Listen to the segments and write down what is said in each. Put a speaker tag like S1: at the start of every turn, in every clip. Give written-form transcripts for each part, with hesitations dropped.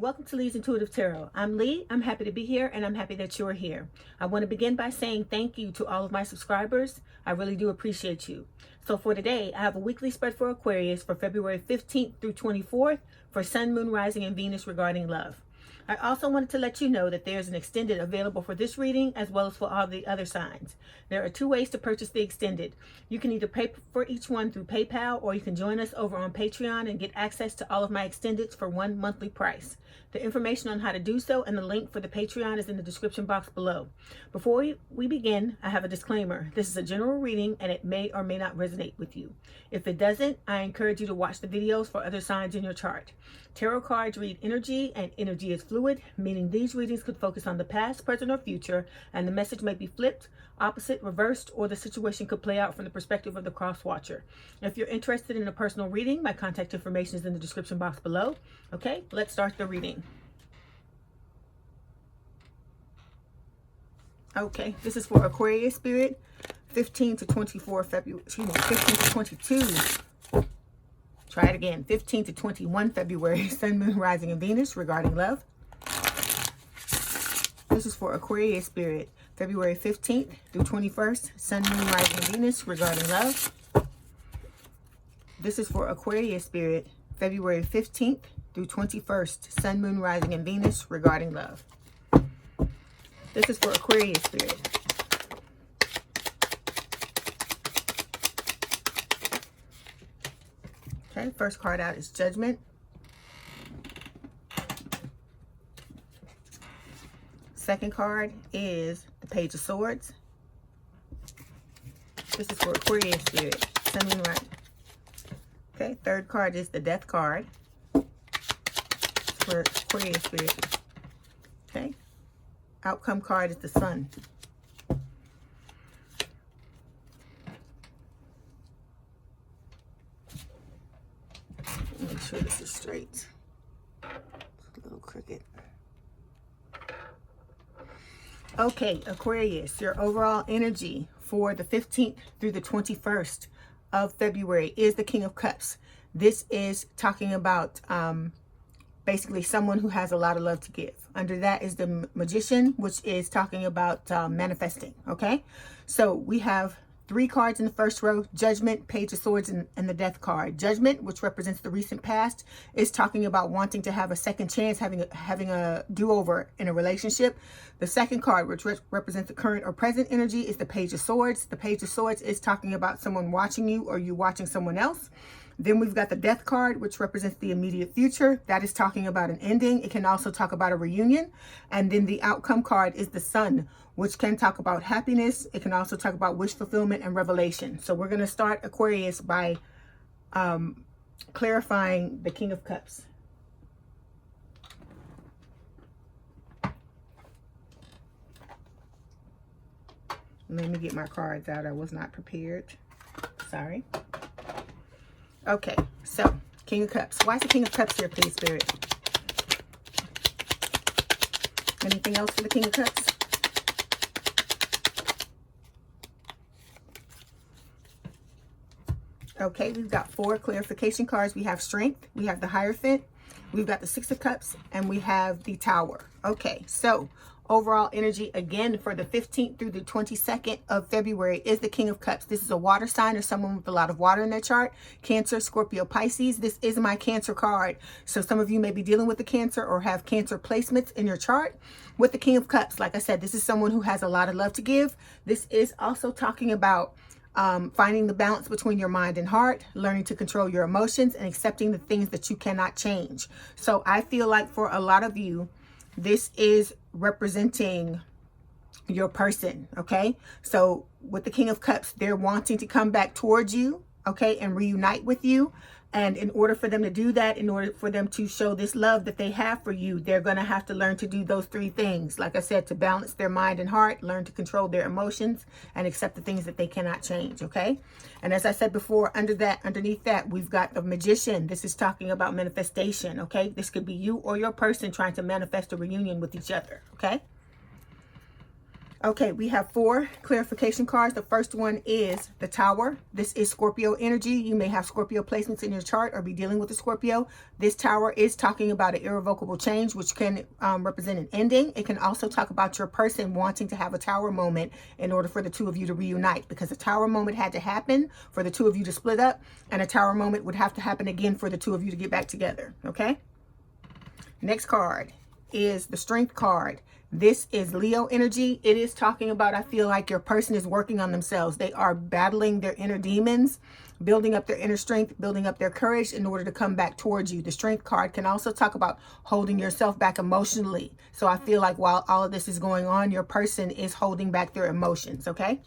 S1: Welcome to Leigh's Intuitive Tarot. I'm Leigh. I'm happy to be here and I'm happy that you're here. I want to begin by saying thank you to all of my subscribers. I really do appreciate you. So for today, I have a weekly spread for Aquarius for February 15th through 24th for Sun, Moon, Rising, and Venus regarding love. I also wanted to let you know that there's an extended available for this reading as well as for all the other signs. There are two ways to purchase the extended. You can either pay for each one through PayPal, or you can join us over on Patreon and get access to all of my extendeds for one monthly price. The information on how to do so and the link for the Patreon is in the description box below. Before we begin, I have a disclaimer. This is a general reading and it may or may not resonate with you. If it doesn't, I encourage you to watch the videos for other signs in your chart. Tarot cards read energy, and energy is fluid, meaning these readings could focus on the past, present, or future, and the message may be flipped, opposite, reversed, or the situation could play out from the perspective of the cross-watcher. If you're interested in a personal reading, my contact information is in the description box below. Okay, let's start the reading. Okay, this is for Aquarius spirit, 15 to 24 February, 15 to 22. Try it again. 15 to 21 February, Sun, Moon, Rising, and Venus regarding love. This is for Aquarius spirit, February 15th through 21st, Sun, Moon, Rising, and Venus regarding love. This is for Aquarius spirit, February 15th through 21st, Sun, Moon, Rising, and Venus regarding love. This is for Aquarius spirit. Okay, first card out is Judgment. Second card is the Page of Swords. This is for Aquarius spirit, Sun, Moon, Rising. Okay, third card is the Death card for Aquarius spirit. Okay, outcome card is the Sun. Make sure this is straight. It's a little crooked. Okay, Aquarius, your overall energy for the 15th through the 21st of February is the King of Cups. This is talking about basically someone who has a lot of love to give. Under that is the Magician, which is talking about manifesting. Okay, so we have three cards in the first row: Judgment, Page of Swords, and the Death card. Judgment, which represents the recent past, is talking about wanting to have a second chance, having a do-over in a relationship. The second card, which represents the current or present energy, is the Page of Swords. The Page of Swords is talking about someone watching you or you watching someone else. Then we've got the Death card, which represents the immediate future. That is talking about an ending. It can also talk about a reunion. And then the outcome card is the Sun, which can talk about happiness. It can also talk about wish fulfillment and revelation. So we're going to start Aquarius by clarifying the King of Cups. Let me get my cards out. I was not prepared. Sorry. Okay, so King of Cups. Why is the King of Cups here, please, Spirit? Anything else for the King of Cups? Okay, we've got four clarification cards. We have Strength, we have the Hierophant, we've got the Six of Cups, and we have the Tower. Okay, so overall energy again for the 15th through the 22nd of February is the King of Cups. This is a water sign or someone with a lot of water in their chart. Cancer, Scorpio, Pisces. This is my Cancer card. So some of you may be dealing with the Cancer or have Cancer placements in your chart. With the King of Cups, like I said, this is someone who has a lot of love to give. This is also talking about finding the balance between your mind and heart, learning to control your emotions, and accepting the things that you cannot change. So I feel like for a lot of you, this is representing your person. Okay, so with the King of Cups, they're wanting to come back towards you, okay, and reunite with you. And in order for them to do that, in order for them to show this love that they have for you, they're going to have to learn to do those three things. Like I said, to balance their mind and heart, learn to control their emotions, and accept the things that they cannot change. Okay, and as I said before, underneath that, we've got the Magician. This is talking about manifestation. Okay, this could be you or your person trying to manifest a reunion with each other. Okay, Okay, we have 4 clarification cards. The first one is the Tower. This is Scorpio energy. You may have Scorpio placements in your chart or be dealing with a Scorpio. This Tower is talking about an irrevocable change, which can represent an ending. It can also talk about your person wanting to have a Tower moment in order for the two of you to reunite, because a Tower moment had to happen for the two of you to split up, and a Tower moment would have to happen again for the two of you to get back together, okay? Next card is the Strength card. This is Leo energy. It is talking about, I feel like your person is working on themselves. They are battling their inner demons, building up their inner strength, building up their courage in order to come back towards you. The Strength card can also talk about holding yourself back emotionally. So I feel like while all of this is going on, your person is holding back their emotions, okay?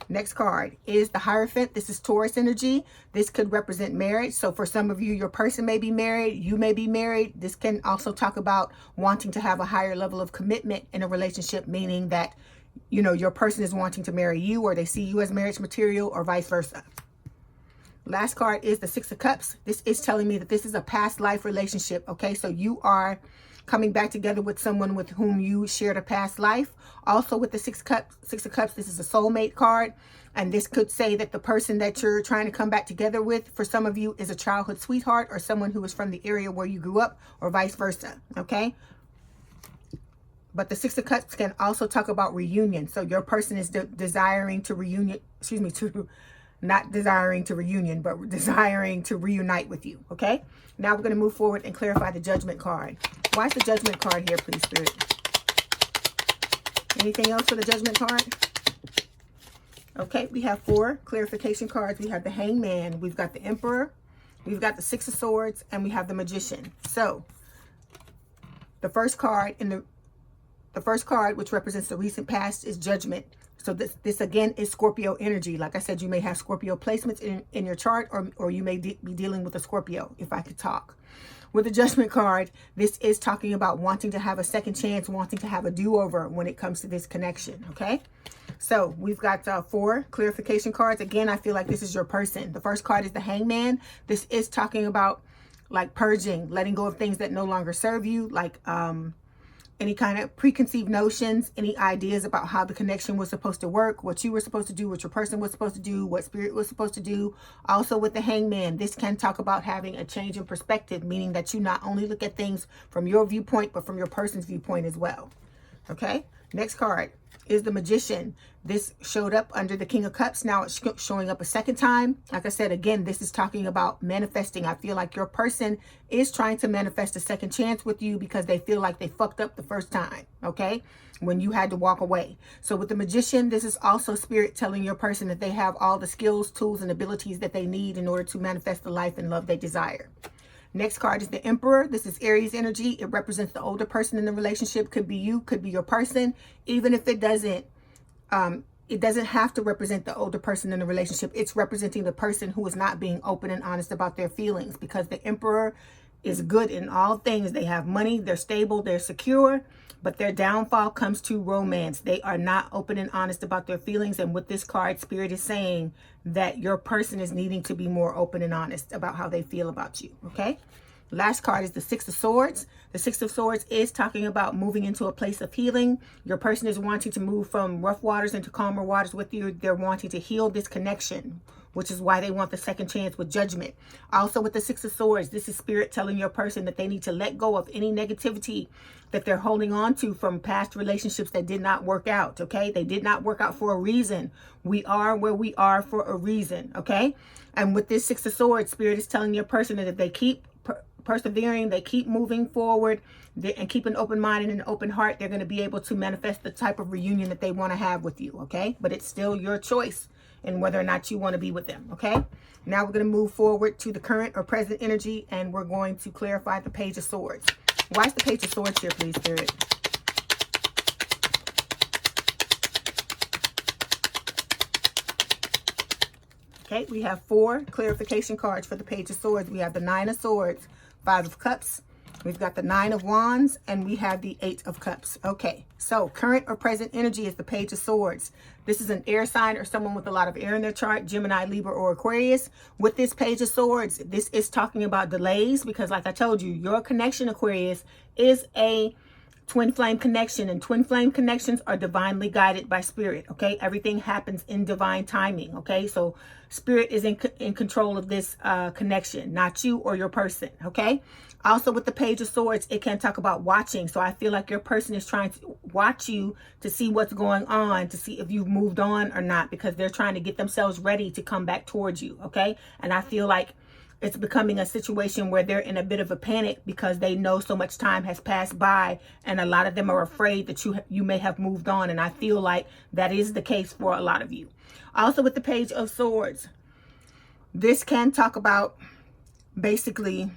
S1: Next card is the Hierophant. This is Taurus energy. This could represent marriage. So for some of you, your person may be married. You may be married. This can also talk about wanting to have a higher level of commitment in a relationship, meaning that, you know, your person is wanting to marry you, or they see you as marriage material, or vice versa. Last card is the Six of Cups. This is telling me that this is a past life relationship. Okay, so you are coming back together with someone with whom you shared a past life. Also with the Six of Cups, this is a soulmate card. And this could say that the person that you're trying to come back together with, for some of you, is a childhood sweetheart or someone who is from the area where you grew up, or vice versa, okay? But the Six of Cups can also talk about reunion. So your person is desiring to not desiring to reunion, but desiring to reunite with you, okay? Now we're going to move forward and clarify the Judgment card. Why is the Judgment card here, please, Spirit? Anything else for the Judgment card? Okay, we have 4 clarification cards. We have the Hangman, we've got the Emperor, we've got the Six of Swords, and we have the Magician. So the first card which represents the recent past, is Judgment. So this again is Scorpio energy. Like I said, you may have Scorpio placements in your chart, or you may be dealing with a Scorpio, if I could talk. With the Judgment card, this is talking about wanting to have a second chance, wanting to have a do-over when it comes to this connection, okay? So we've got 4 clarification cards. Again, I feel like this is your person. The first card is the Hangman. This is talking about like purging, letting go of things that no longer serve you, like any kind of preconceived notions, any ideas about how the connection was supposed to work, what you were supposed to do, what your person was supposed to do, what spirit was supposed to do. Also with the Hangman, this can talk about having a change in perspective, meaning that you not only look at things from your viewpoint, but from your person's viewpoint as well. Okay, next card is the Magician. This showed up under the King of Cups. Now it's showing up a second time. Like I said, again, this is talking about manifesting. I feel like your person is trying to manifest a second chance with you because they feel like they fucked up the first time, okay, when you had to walk away. So with the Magician, this is also spirit telling your person that they have all the skills, tools, and abilities that they need in order to manifest the life and love they desire. Next card is the Emperor. This is Aries energy. It represents the older person in the relationship. Could be you, could be your person. Even if it doesn't have to represent the older person in the relationship. It's representing the person who is not being open and honest about their feelings, because the Emperor is good in all things. They have money, they're stable, they're secure, but their downfall comes to romance. They are not open and honest about their feelings. And with this card, Spirit is saying that your person is needing to be more open and honest about how they feel about you, okay? Last card is the Six of Swords. The Six of Swords is talking about moving into a place of healing. Your person is wanting to move from rough waters into calmer waters with you. They're wanting to heal this connection, which is why they want the second chance with Judgment. Also with the Six of Swords, this is Spirit telling your person that they need to let go of any negativity that they're holding on to from past relationships that did not work out, okay? They did not work out for a reason. We are where we are for a reason, okay? And with this Six of Swords, Spirit is telling your person that if they keep persevering, they keep moving forward, and keep an open mind and an open heart, they're going to be able to manifest the type of reunion that they want to have with you, okay? But it's still your choice and whether or not you want to be with them, okay? Now we're going to move forward to the current or present energy, and we're going to clarify the Page of Swords. Why is the Page of Swords here, please, Spirit? Okay, we have 4 clarification cards for the Page of Swords. We have the Nine of Swords, 5 of Cups, we've got the 9 of Wands, and we have the 8 of Cups. Okay, so current or present energy is the Page of Swords. This is an air sign or someone with a lot of air in their chart, Gemini, Libra, or Aquarius. With this Page of Swords, this is talking about delays, because like I told you, your connection, Aquarius, is a twin flame connection, and twin flame connections are divinely guided by spirit. Okay, everything happens in divine timing. Okay, so spirit is in control of this connection, not you or your person. Okay, also with the Page of Swords, it can talk about watching. So I feel like your person is trying to watch you to see what's going on, to see if you've moved on or not, because they're trying to get themselves ready to come back towards you. Okay, and I feel like it's becoming a situation where they're in a bit of a panic because they know so much time has passed by, and a lot of them are afraid that you may have moved on. And I feel like that is the case for a lot of you. Also with the Page of Swords, this can talk about basically,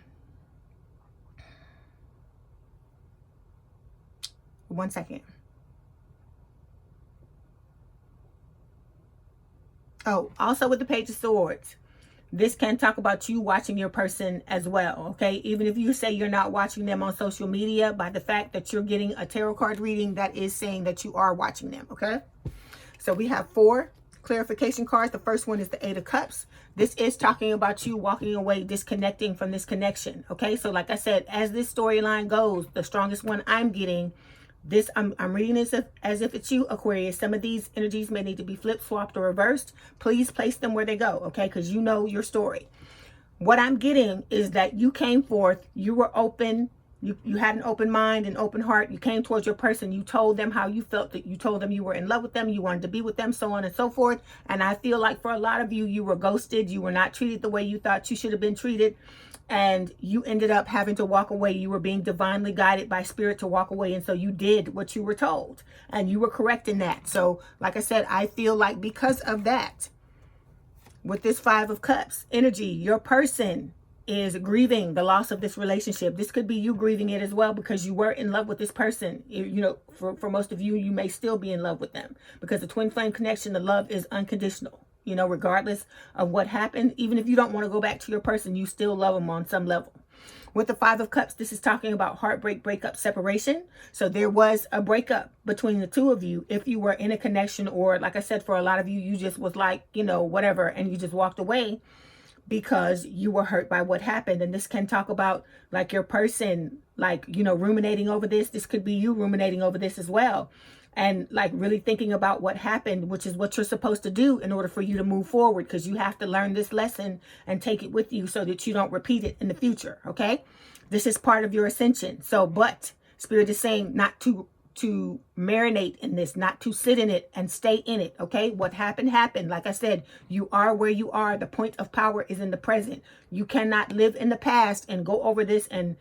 S1: one second. Oh, also with the Page of Swords, this can talk about you watching your person as well, okay? Even if you say you're not watching them on social media, by the fact that you're getting a tarot card reading, that is saying that you are watching them, okay? So we have 4 clarification cards. The first one is the 8 of Cups. This is talking about you walking away, disconnecting from this connection, okay? So like I said, as this storyline goes, the strongest one I'm getting, this I'm reading this as if it's you, Aquarius. Some of these energies may need to be flipped, swapped, or reversed. Please place them where they go, okay? Because you know your story. What I'm getting is that you came forth, you were open, you had an open mind, an open heart. You came towards your person. You told them how you felt, that you told them you were in love with them, you wanted to be with them, so on and so forth. And I feel like for a lot of you, you were ghosted. You were not treated the way you thought you should have been treated. And you ended up having to walk away. You were being divinely guided by spirit to walk away. And so you did what you were told. And you were correct in that. So, like I said, I feel like because of that, with this 5 of Cups energy, your person is grieving the loss of this relationship. This could be you grieving it as well, because you were in love with this person. You know, for most of you, you may still be in love with them, because the twin flame connection, the love is unconditional. You know, regardless of what happened, even if you don't want to go back to your person, you still love them on some level. With the 5 of Cups, this is talking about heartbreak, breakup, separation. So there was a breakup between the two of you if you were in a connection, or like I said, for a lot of you, you just was like, you know, whatever, and you just walked away because you were hurt by what happened. And this can talk about like your person, like, you know, ruminating over this. This could be you ruminating over this as well. And like really thinking about what happened, which is what you're supposed to do in order for you to move forward, because you have to learn this lesson and take it with you so that you don't repeat it in the future. Okay, this is part of your ascension. So, but Spirit is saying not to marinate in this, not to sit in it and stay in it. Okay, what happened happened. Like I said, you are where you are. The point of power is in the present. You cannot live in the past and go over this and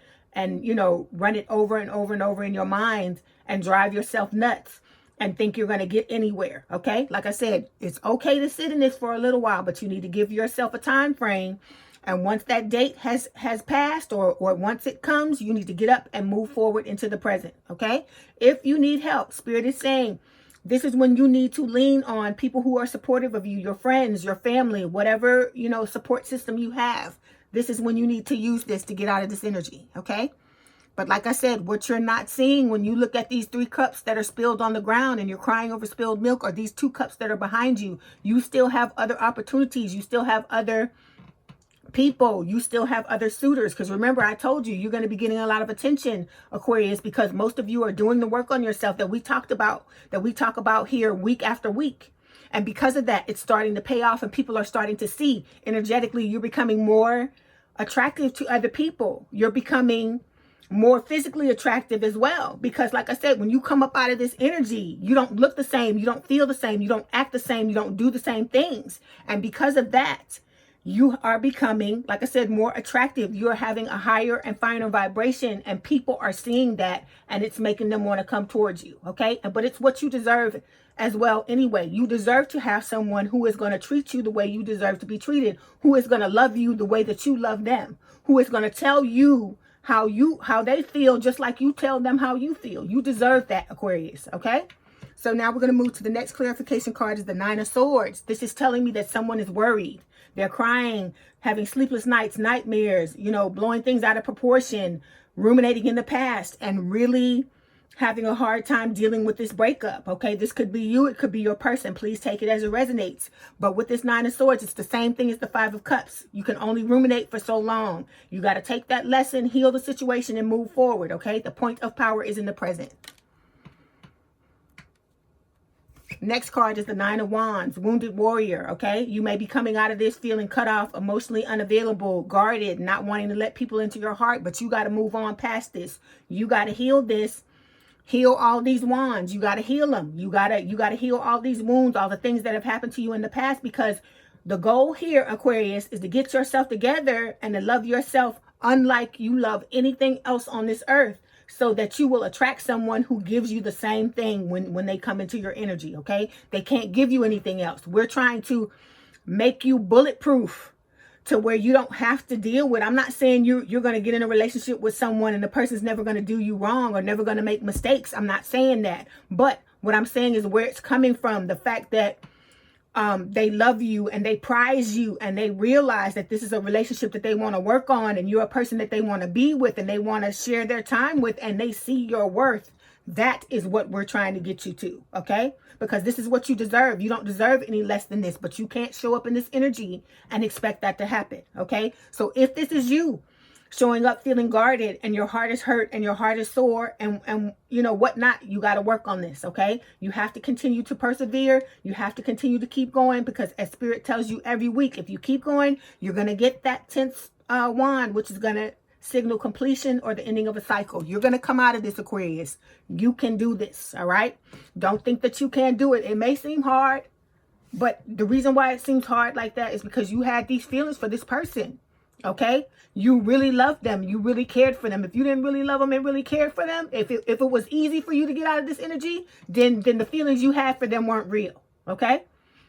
S1: you know, run it over and over and over in your mind and drive yourself nuts and think you're going to get anywhere. Okay, like I said, it's okay to sit in this for a little while, but you need to give yourself a time frame. And once that date has passed, or once it comes, you need to get up and move forward into the present. Okay, if you need help, Spirit is saying this is when you need to lean on people who are supportive of you, your friends, your family, whatever, you know, support system you have. This is when you need to use this to get out of this energy. Okay, but like I said, what you're not seeing when you look at these 3 cups that are spilled on the ground and you're crying over spilled milk, or these 2 cups that are behind you, you still have other opportunities. You still have other people. You still have other suitors. Because remember, I told you, you're going to be getting a lot of attention, Aquarius, because most of you are doing the work on yourself that we talk about here week after week. And because of that, it's starting to pay off, and people are starting to see energetically you're becoming more attractive to other people. You're becoming more physically attractive as well, because like I said, when you come up out of this energy, you don't look the same, you don't feel the same, you don't act the same, you don't do the same things. And because of that, you are becoming, like I said, more attractive. You're having a higher and finer vibration, and people are seeing that, and it's making them want to come towards you. Okay, but it's what you deserve as well anyway. You deserve to have someone who is going to treat you the way you deserve to be treated, who is going to love you the way that you love them, who is going to tell you how they feel just like you tell them how you feel. You deserve that, Aquarius. Okay, so now we're going to move to the next clarification card, is the 9 of Swords. This is telling me that someone is worried. They're crying, having sleepless nights, nightmares, you know, blowing things out of proportion, ruminating in the past, and really having a hard time dealing with this breakup. Okay, this could be you, it could be your person. Please take it as it resonates. But with this Nine of Swords, it's the same thing as the Five of Cups. You can only ruminate for so long. You got to take that lesson, heal the situation, and move forward. Okay, the point of power is in the present. Next card is the Nine of Wands, Wounded Warrior, okay? You may be coming out of this feeling cut off, emotionally unavailable, guarded, not wanting to let people into your heart, but you got to move on past this. You got to heal this. Heal all these wands. You got to heal them. You got to heal all these wounds, all the things that have happened to you in the past, because the goal here, Aquarius, is to get yourself together and to love yourself unlike you love anything else on this earth, so that you will attract someone who gives you the same thing when they come into your energy, okay? They can't give you anything else. We're trying to make you bulletproof to where you don't have to deal with. I'm not saying you're going to get in a relationship with someone and the person's never going to do you wrong or never going to make mistakes. I'm not saying that. But what I'm saying is where it's coming from, the fact that they love you and they prize you and they realize that this is a relationship that they want to work on and you're a person that they want to be with and they want to share their time with, and they see your worth. That is what we're trying to get you to, okay? Because this is what you deserve. You don't deserve any less than this, but you can't show up in this energy and expect that to happen, okay? So if this is you showing up feeling guarded and your heart is hurt and your heart is sore and you know whatnot, you got to work on this, okay? You have to continue to persevere. You have to continue to keep going, because as Spirit tells you every week, if you keep going, you're going to get that 10th wand, which is going to signal completion or the ending of a cycle. You're going to come out of this, Aquarius. You can do this, all right? Don't think that you can't do it. It may seem hard, but the reason why it seems hard like that is because you had these feelings for this person. Okay, you really loved them. You really cared for them. If you didn't really love them and really cared for them, if it was easy for you to get out of this energy, then the feelings you had for them weren't real. Okay,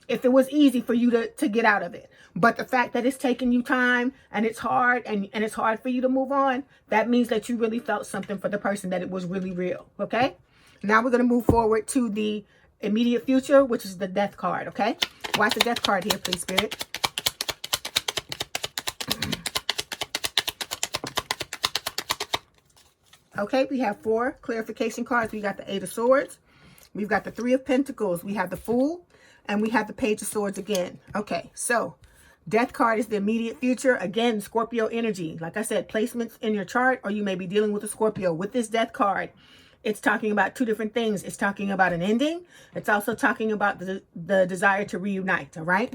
S1: if it was easy for you to get out of it, but the fact that it's taking you time and it's hard and it's hard for you to move on, that means that you really felt something for the person, that it was really real. Okay, now we're going to move forward to the immediate future, which is the Death card. Okay, watch the Death card here, please, Spirit. Okay, we have 4 clarification cards. We got the 8 of Swords. We've got the 3 of Pentacles. We have the Fool. And we have the Page of Swords again. Okay, so Death card is the immediate future. Again, Scorpio energy. Like I said, placements in your chart, or you may be dealing with a Scorpio. With this Death card, it's talking about 2 different things. It's talking about an ending. It's also talking about the desire to reunite, all right?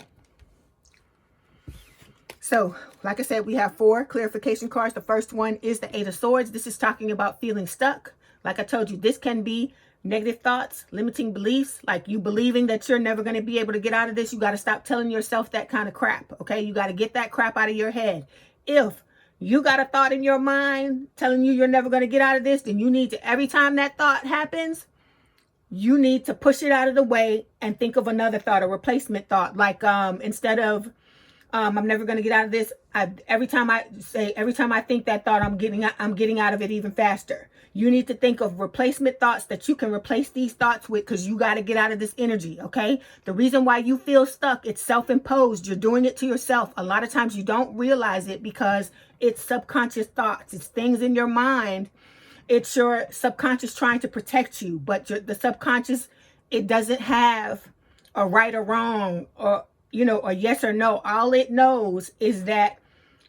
S1: So, like I said, we have 4 clarification cards. The first one is the 8 of Swords. This is talking about feeling stuck. Like I told you, this can be negative thoughts, limiting beliefs, like you believing that you're never going to be able to get out of this. You got to stop telling yourself that kind of crap, okay? You got to get that crap out of your head. If you got a thought in your mind telling you you're never going to get out of this, then you need to, every time that thought happens, you need to push it out of the way and think of another thought, a replacement thought. Like instead of I'm never going to get out of this, every time I think that thought, I'm getting out of it even faster. You need to think of replacement thoughts that you can replace these thoughts with, because you got to get out of this energy, okay? The reason why you feel stuck, it's self-imposed. You're doing it to yourself. A lot of times you don't realize it because it's subconscious thoughts. It's things in your mind. It's your subconscious trying to protect you, but the subconscious, it doesn't have a right or wrong or, you know, or yes or no. All it knows is that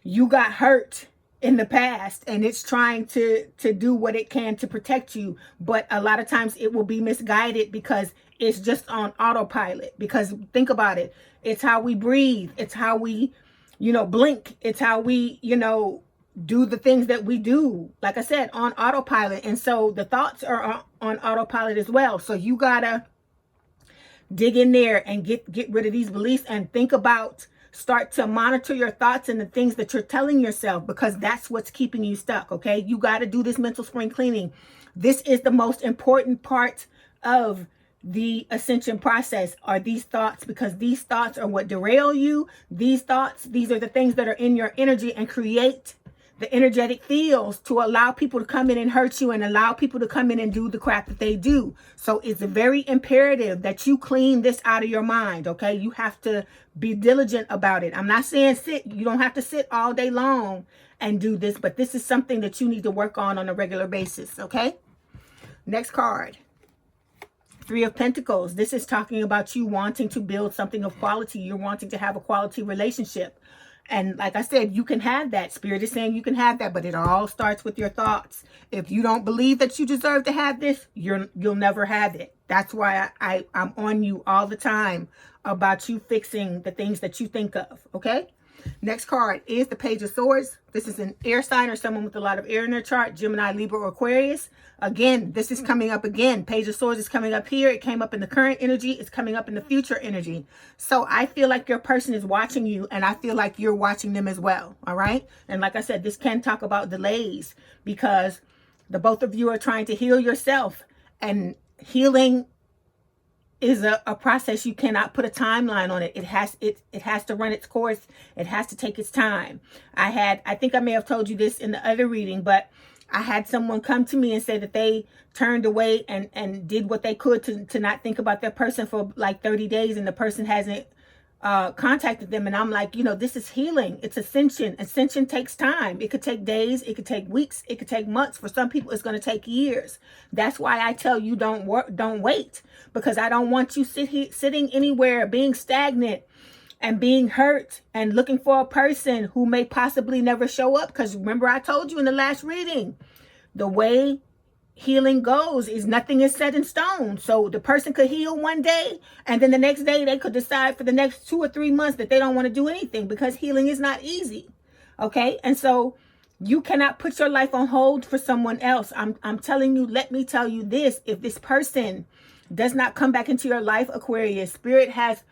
S1: you got hurt in the past and it's trying to do what it can to protect you. But a lot of times it will be misguided because it's just on autopilot. Because think about it. It's how we breathe. It's how we, you know, blink. It's how we, you know, do the things that we do. Like I said, on autopilot. And so the thoughts are on autopilot as well. So you gotta dig in there and get rid of these beliefs and think about, start to monitor your thoughts and the things that you're telling yourself, because that's what's keeping you stuck, okay? You got to do this mental spring cleaning. This is the most important part of the ascension process, are these thoughts, because these thoughts are what derail you. These thoughts, these are the things that are in your energy and create the energetic fields to allow people to come in and hurt you and allow people to come in and do the crap that they do. So it's very imperative that you clean this out of your mind, okay? You have to be diligent about it. I'm not saying sit. You don't have to sit all day long and do this, but this is something that you need to work on a regular basis, okay? Next card. Three of Pentacles. This is talking about you wanting to build something of quality. You're wanting to have a quality relationship. And like I said, you can have that. Spirit is saying you can have that, but it all starts with your thoughts. If you don't believe that you deserve to have this, you'll never have it. That's why I'm on you all the time about you fixing the things that you think of, okay? Next card is the Page of Swords. This is an air sign or someone with a lot of air in their chart, Gemini, Libra, or Aquarius. Again, this is coming up again. Page of Swords is coming up here. It came up in the current energy. It's coming up in the future energy. So I feel like your person is watching you, and I feel like you're watching them as well, all right? And like I said, this can talk about delays because the both of you are trying to heal yourself, and healing is a process. You cannot put a timeline on it. It has to run its course. It has to take its time. I think I may have told you this in the other reading, but I had someone come to me and say that they turned away and did what they could to not think about their person for like 30 days, and the person hasn't contacted them. And I'm like, you know, this is healing. It's ascension. Ascension takes time. It could take days. It could take weeks. It could take months. For some people, it's going to take years. That's why I tell you don't wait, because I don't want you sitting anywhere being stagnant and being hurt and looking for a person who may possibly never show up. Because remember, I told you in the last reading, the way healing goes is nothing is set in stone. So the person could heal one day, and then the next day they could decide for the next 2 or 3 months that they don't want to do anything, because healing is not easy. Okay. And so you cannot put your life on hold for someone else. I'm telling you, let me tell you this. If this person does not come back into your life, Aquarius, Spirit has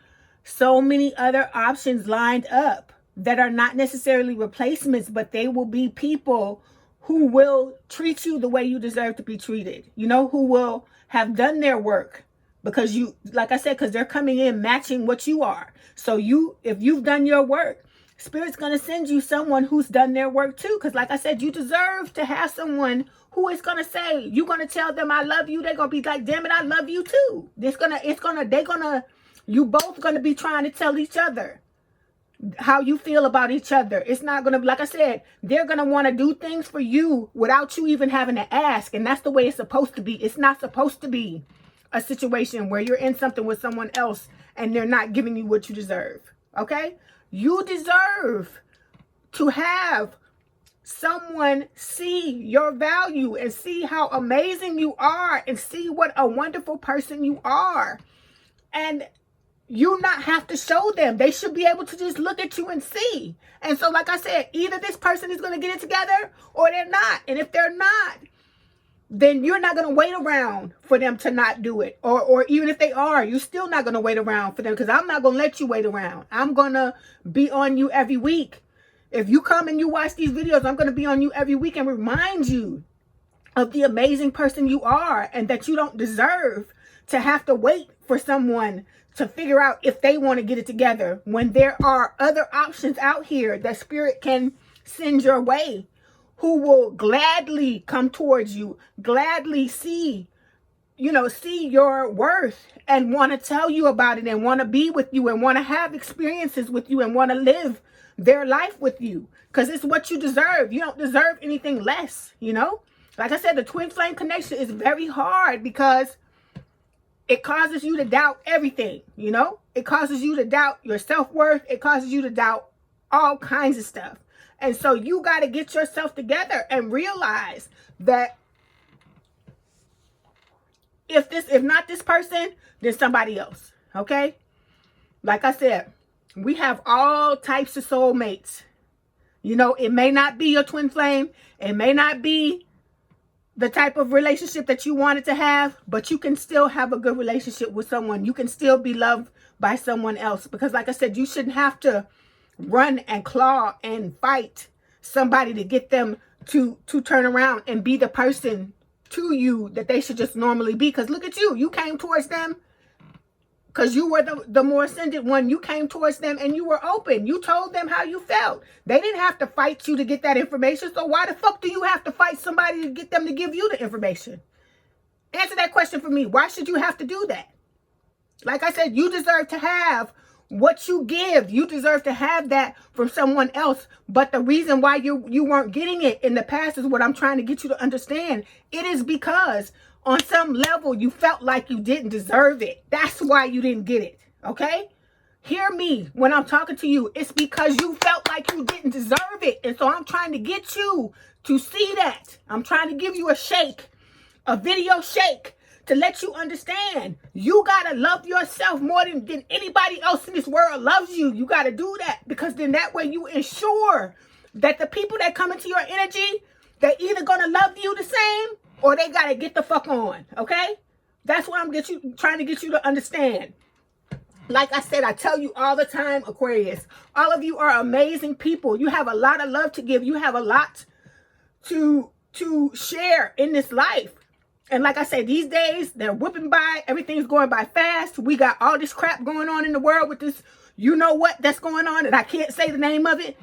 S1: so many other options lined up that are not necessarily replacements, but they will be people who will treat you the way you deserve to be treated, you know, who will have done their work, because you, like I said, because they're coming in matching what you are. So if you've done your work, Spirit's going to send you someone who's done their work too. Because like I said, you deserve to have someone who is going to say, you're going to tell them, I love you. They're going to be like, damn it, I love you too. You both going to be trying to tell each other how you feel about each other. It's not going to, like I said, they're going to want to do things for you without you even having to ask. And that's the way it's supposed to be. It's not supposed to be a situation where you're in something with someone else and they're not giving you what you deserve. Okay? You deserve to have someone see your value and see how amazing you are and see what a wonderful person you are. And you not have to show them. They should be able to just look at you and see. And so, like I said, either this person is going to get it together or they're not. And if they're not, then you're not going to wait around for them to not do it. Or even if they are, you're still not going to wait around for them, because I'm not going to let you wait around. I'm going to be on you every week. If you come and you watch these videos, I'm going to be on you every week and remind you of the amazing person you are, and that you don't deserve to have to wait for someone to figure out if they want to get it together, when there are other options out here that Spirit can send your way, who will gladly come towards you, gladly see your worth, and want to tell you about it, and want to be with you, and want to have experiences with you, and want to live their life with you, because it's what you deserve. You don't deserve anything less, you know? Like I said, the twin flame connection is very hard because it causes you to doubt everything, you know? It causes you to doubt your self-worth. It causes you to doubt all kinds of stuff. And so you got to get yourself together and realize that if not this person, then somebody else, okay? Like I said, we have all types of soulmates. You know, it may not be your twin flame. It may not be the type of relationship that you wanted to have, but you can still have a good relationship with someone. You can still be loved by someone else, because like I said, you shouldn't have to run and claw and fight somebody to get them to turn around and be the person to you that they should just normally be. Because look at you. You came towards them because you were the more ascended one. You came towards them and you were open. You told them how you felt. They didn't have to fight you to get that information. So why the fuck do you have to fight somebody to get them to give you the information? Answer that question for me. Why should you have to do that? Like I said, you deserve to have what you give. You deserve to have that from someone else. But the reason why you weren't getting it in the past is what I'm trying to get you to understand. It is because on some level, you felt like you didn't deserve it. That's why you didn't get it, okay? Hear me when I'm talking to you. It's because you felt like you didn't deserve it. And so I'm trying to get you to see that. I'm trying to give you a shake, a video shake, to let you understand you got to love yourself more than anybody else in this world loves you. You got to do that, because then that way you ensure that the people that come into your energy, they're either going to love you the same or they got to get the fuck on, okay? That's what I'm trying to get you to understand. Like I said, I tell you all the time, Aquarius, all of you are amazing people. You have a lot of love to give. You have a lot to share in this life. And like I said, these days, they're whipping by. Everything's going by fast. We got all this crap going on in the world with this, you know what, that's going on, and I can't say the name of it.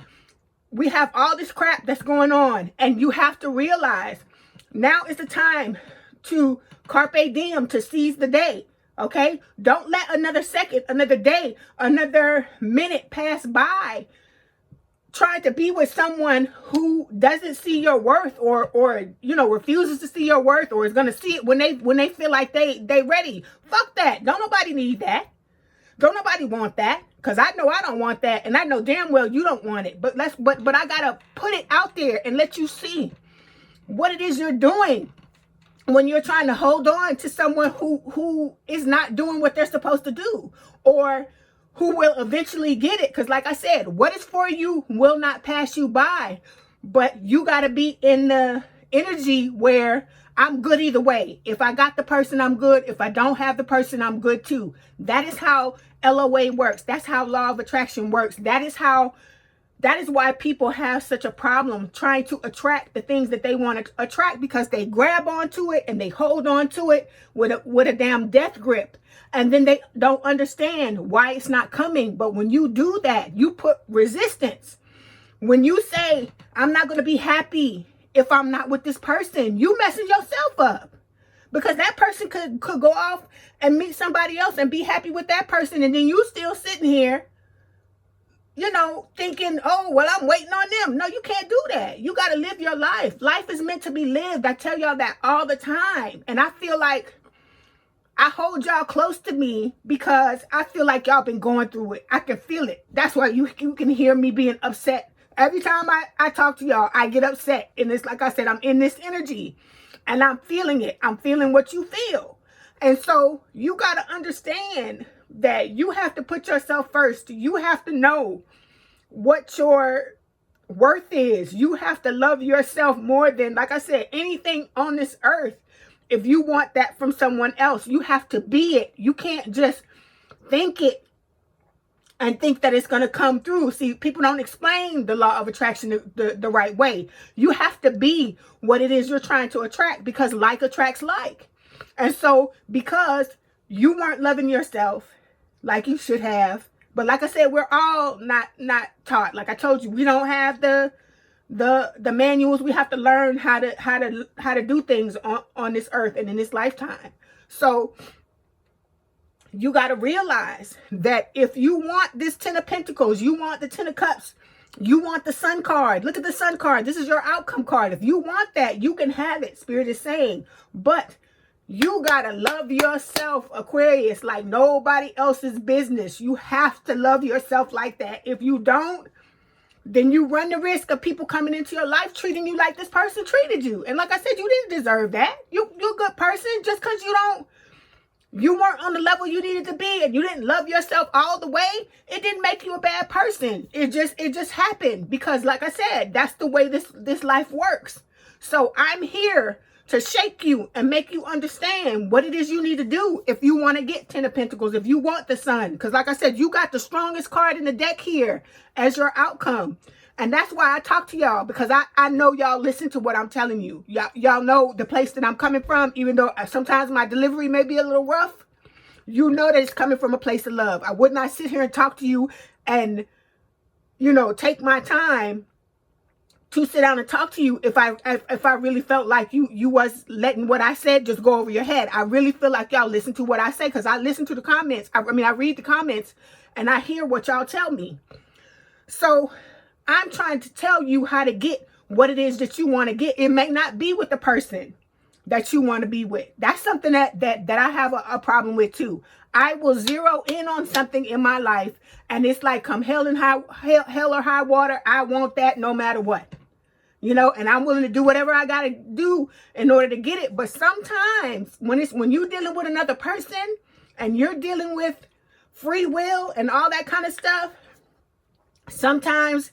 S1: We have all this crap that's going on. And you have to realize now is the time to carpe diem, to seize the day. Okay, don't let another second, another day, another minute pass by trying to be with someone who doesn't see your worth, or you know, refuses to see your worth, or is going to see it when they feel like they ready. Fuck that. Don't nobody need that. Don't nobody want that, because I know I don't want that, and I know damn well you don't want it. But I gotta put it out there and let you see what it is you're doing when you're trying to hold on to someone who is not doing what they're supposed to do, or who will eventually get it. Because like I said, what is for you will not pass you by. But you got to be in the energy where I'm good either way. If I got the person, I'm good. If I don't have the person, I'm good too. That is how LOA works. That's how law of attraction works. That is why people have such a problem trying to attract the things that they want to attract, because they grab onto it and they hold on to it with a damn death grip. And then they don't understand why it's not coming. But when you do that, you put resistance. When you say, I'm not going to be happy if I'm not with this person, you messing yourself up. Because that person could go off and meet somebody else and be happy with that person. And then you still sitting here, you know, thinking, oh, well, I'm waiting on them. No, you can't do that. You got to live your life. Life is meant to be lived. I tell y'all that all the time. And I feel like I hold y'all close to me because I feel like y'all been going through it. I can feel it. That's why you can hear me being upset. Every time I talk to y'all, I get upset. And it's like I said, I'm in this energy and I'm feeling it. I'm feeling what you feel. And so you got to understand that you have to put yourself first. You have to know what your worth is. You have to love yourself more than, like I said, anything on this earth. If you want that from someone else, you have to be it. You can't just think it and think that it's going to come through. See, people don't explain the law of attraction the right way. You have to be what it is you're trying to attract, because like attracts like. And so because you weren't loving yourself like you should have, but like I said, we're all not taught. Like I told you, we don't have the manuals. We have to learn how to do things on this earth and in this lifetime. So you got to realize that if you want this 10 of Pentacles, you want the 10 of Cups, you want the Sun card. Look at the Sun card. This is your outcome card. If you want that, you can have it. Spirit is saying, but you got to love yourself, Aquarius, like nobody else's business. You have to love yourself like that. If you don't, then you run the risk of people coming into your life treating you like this person treated you. And like I said, you didn't deserve that. You're a good person. Just because you weren't on the level you needed to be and you didn't love yourself all the way, it didn't make you a bad person. It just happened because, like I said, that's the way this life works. So I'm here to shake you and make you understand what it is you need to do if you want to get 10 of Pentacles, if you want the Sun. Because like I said, you got the strongest card in the deck here as your outcome. And that's why I talk to y'all, because I know y'all listen to what I'm telling you. Y'all know the place that I'm coming from, even though sometimes my delivery may be a little rough. You know that it's coming from a place of love. I would not sit here and talk to you and, you know, take my time to sit down and talk to you if I really felt like you was letting what I said just go over your head. I really feel like y'all listen to what I say, because I listen to the comments. I read the comments and I hear what y'all tell me. So I'm trying to tell you how to get what it is that you want to get. It may not be with the person that you want to be with. That's something that I have a problem with too. I will zero in on something in my life, and it's like come hell or high water, I want that no matter what. You know, and I'm willing to do whatever I got to do in order to get it. But sometimes when you're dealing with another person and you're dealing with free will and all that kind of stuff, sometimes,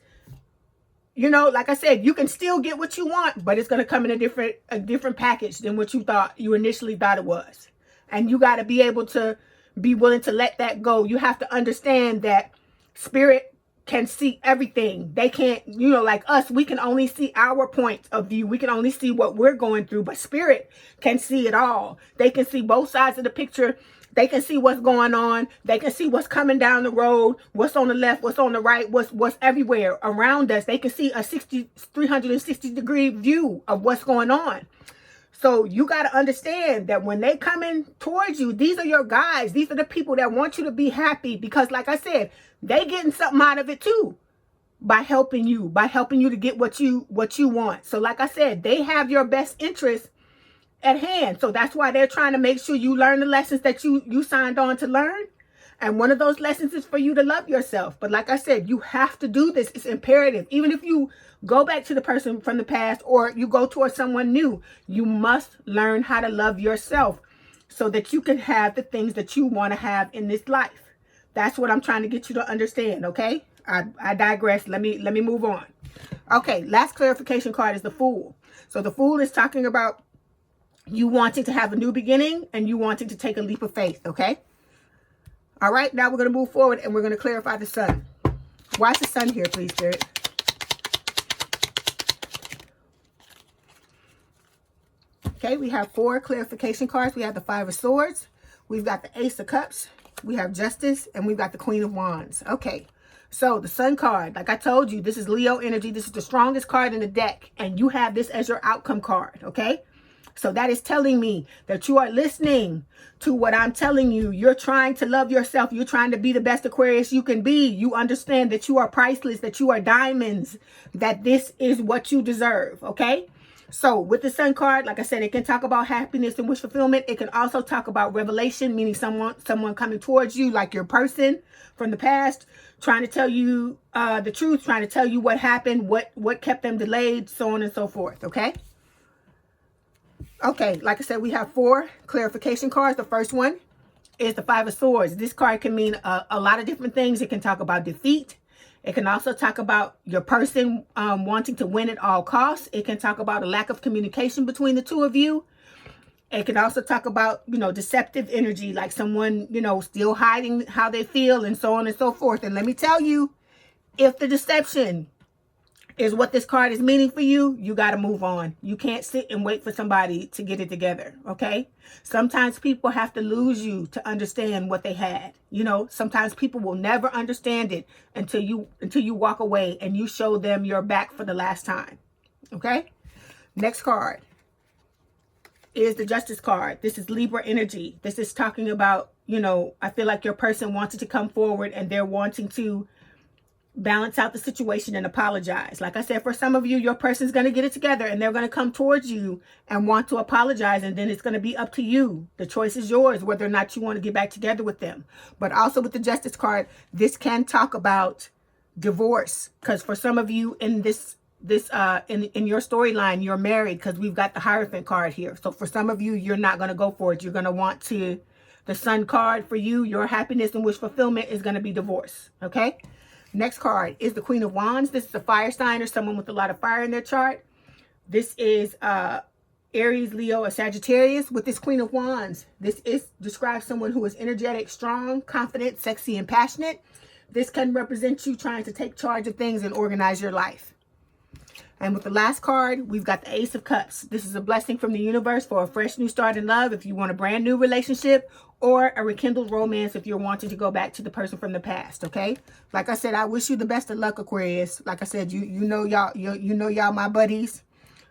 S1: you know, like I said, you can still get what you want, but it's going to come in a different package than what you initially thought it was. And you got to be able to be willing to let that go. You have to understand that spirit can see everything. They can't, you know, like us, we can only see our point of view. We can only see what we're going through, but spirit can see it all. They can see both sides of the picture. They can see what's going on. They can see what's coming down the road, what's on the left, what's on the right, what's everywhere around us. They can see a 360-degree view of what's going on. So you got to understand that when they come in towards you, these are your guys. These are the people that want you to be happy, because like I said, they getting something out of it too by helping you to get what you want. So like I said, they have your best interest at hand. So that's why they're trying to make sure you learn the lessons that you signed on to learn. And one of those lessons is for you to love yourself. But like I said, you have to do this. It's imperative. Even if you go back to the person from the past or you go towards someone new, you must learn how to love yourself so that you can have the things that you want to have in this life. That's what I'm trying to get you to understand, okay? I digress. Let me move on. Okay, last clarification card is the Fool. So the Fool is talking about you wanting to have a new beginning and you wanting to take a leap of faith, okay? All right, now we're going to move forward and we're going to clarify the Sun. Why is the Sun here, please, Spirit? Okay, we have 4 clarification cards. We have the 5 of Swords. We've got the Ace of Cups. We have Justice, and we've got the Queen of Wands. Okay, so the Sun card, like I told you, this is Leo energy. This is the strongest card in the deck, and you have this as your outcome card, okay? So that is telling me that you are listening to what I'm telling you. You're trying to love yourself. You're trying to be the best Aquarius you can be. You understand that you are priceless, that you are diamonds, that this is what you deserve, okay? So with the Sun card, like I said, it can talk about happiness and wish fulfillment. It can also talk about revelation, meaning someone coming towards you, like your person from the past, trying to tell you the truth, trying to tell you what happened, what kept them delayed, so on and so forth, okay? Okay, like I said, we have 4 clarification cards. The first one is the 5 of Swords. This card can mean a lot of different things. It can talk about defeat. It can also talk about your person wanting to win at all costs. It can talk about a lack of communication between the two of you. It can also talk about, you know, deceptive energy, like someone, you know, still hiding how they feel and so on and so forth. And let me tell you, if the deception is what this card is meaning for you, you got to move on. You can't sit and wait for somebody to get it together, okay? Sometimes people have to lose you to understand what they had. You know, sometimes people will never understand it until you walk away and you show them your back for the last time, okay? Next card is the Justice card. This is Libra energy. This is talking about, you know, I feel like your person wanted to come forward and they're wanting to balance out the situation and apologize. Like I said, for some of you, your person's going to get it together and they're going to come towards you and want to apologize. And then it's going to be up to you. The choice is yours, whether or not you want to get back together with them. But also with the Justice card, this can talk about divorce. Because for some of you in in your storyline, you're married, because we've got the Hierophant card here. So for some of you, you're not going to go for it. You're going to want to, the Sun card for you, your happiness and wish fulfillment is going to be divorce. Okay. Next card is the Queen of Wands. This is a fire sign or someone with a lot of fire in their chart. This is Aries, Leo, or Sagittarius. With this Queen of Wands, this describes someone who is energetic, strong, confident, sexy, and passionate. This can represent you trying to take charge of things and organize your life. And with the last card, we've got the Ace of Cups. This is a blessing from the universe for a fresh new start in love if you want a brand new relationship, or a rekindled romance if you're wanting to go back to the person from the past, okay? Like I said, I wish you the best of luck, Aquarius. Like I said, you know y'all my buddies.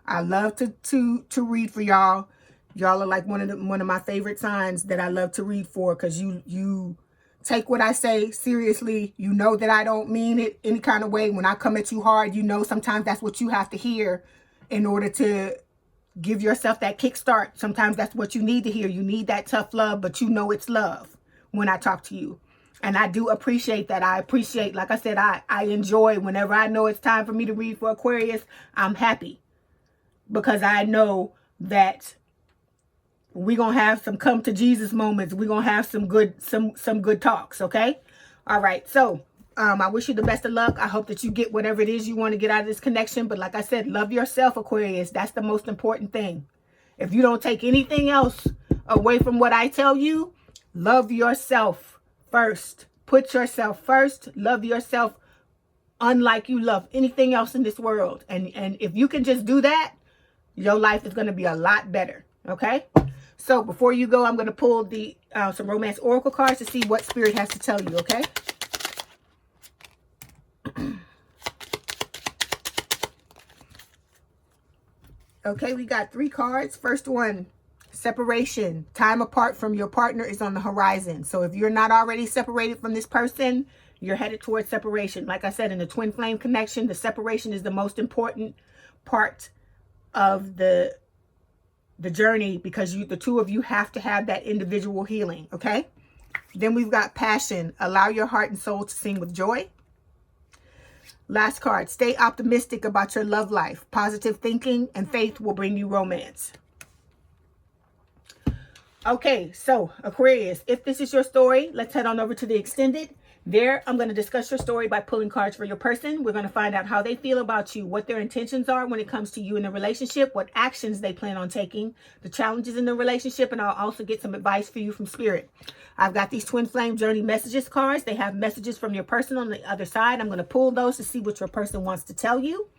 S1: I love to read for y'all. Y'all are like one of my favorite signs that I love to read for, because you take what I say seriously. You know that I don't mean it any kind of way. When I come at you hard, you know sometimes that's what you have to hear in order to Give yourself that kickstart. Sometimes that's what you need to hear. You need that tough love, but you know it's love when I talk to you. And I do appreciate that. I appreciate, like I said, I enjoy whenever I know it's time for me to read for Aquarius. I'm happy because I know that we're going to have some come to Jesus moments. We're going to have some good talks, okay? All right. So I wish you the best of luck. I hope that you get whatever it is you want to get out of this connection. But like I said, love yourself, Aquarius. That's the most important thing. If you don't take anything else away from what I tell you, love yourself first. Put yourself first. Love yourself unlike you love anything else in this world. And if you can just do that, your life is going to be a lot better. Okay? So before you go, I'm going to pull the some romance oracle cards to see what Spirit has to tell you. Okay? Okay, we got 3 cards. First one, separation. Time apart from your partner is on the horizon. So if you're not already separated from this person, you're headed towards separation. Like I said, in the twin flame connection, the separation is the most important part of the journey, because the two of you have to have that individual healing. Okay? Then we've got passion. Allow your heart and soul to sing with joy. Last card, stay optimistic about your love life. Positive thinking and faith will bring you romance. Okay, so Aquarius, if this is your story, let's head on over to the extended. There, I'm going to discuss your story by pulling cards for your person. We're going to find out how they feel about you, what their intentions are when it comes to you in a relationship, what actions they plan on taking, the challenges in the relationship, and I'll also get some advice for you from Spirit. I've got these twin flame journey messages cards. They have messages from your person on the other side. I'm going to pull those to see what your person wants to tell you.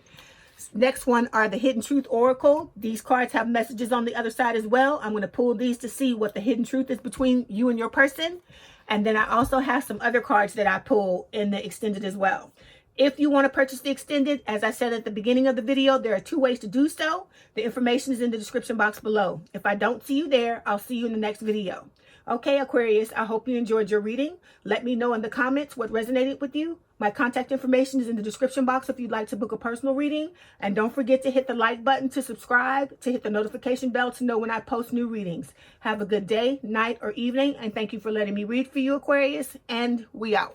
S1: Next one are the Hidden Truth Oracle. These cards have messages on the other side as well. I'm going to pull these to see what the hidden truth is between you and your person. And then I also have some other cards that I pull in the extended as well. If you want to purchase the extended, as I said at the beginning of the video, there are 2 ways to do so. The information is in the description box below. If I don't see you there, I'll see you in the next video. Okay, Aquarius, I hope you enjoyed your reading. Let me know in the comments what resonated with you. My contact information is in the description box if you'd like to book a personal reading. And don't forget to hit the like button to subscribe, to hit the notification bell to know when I post new readings. Have a good day, night, or evening, and thank you for letting me read for you, Aquarius, and we out.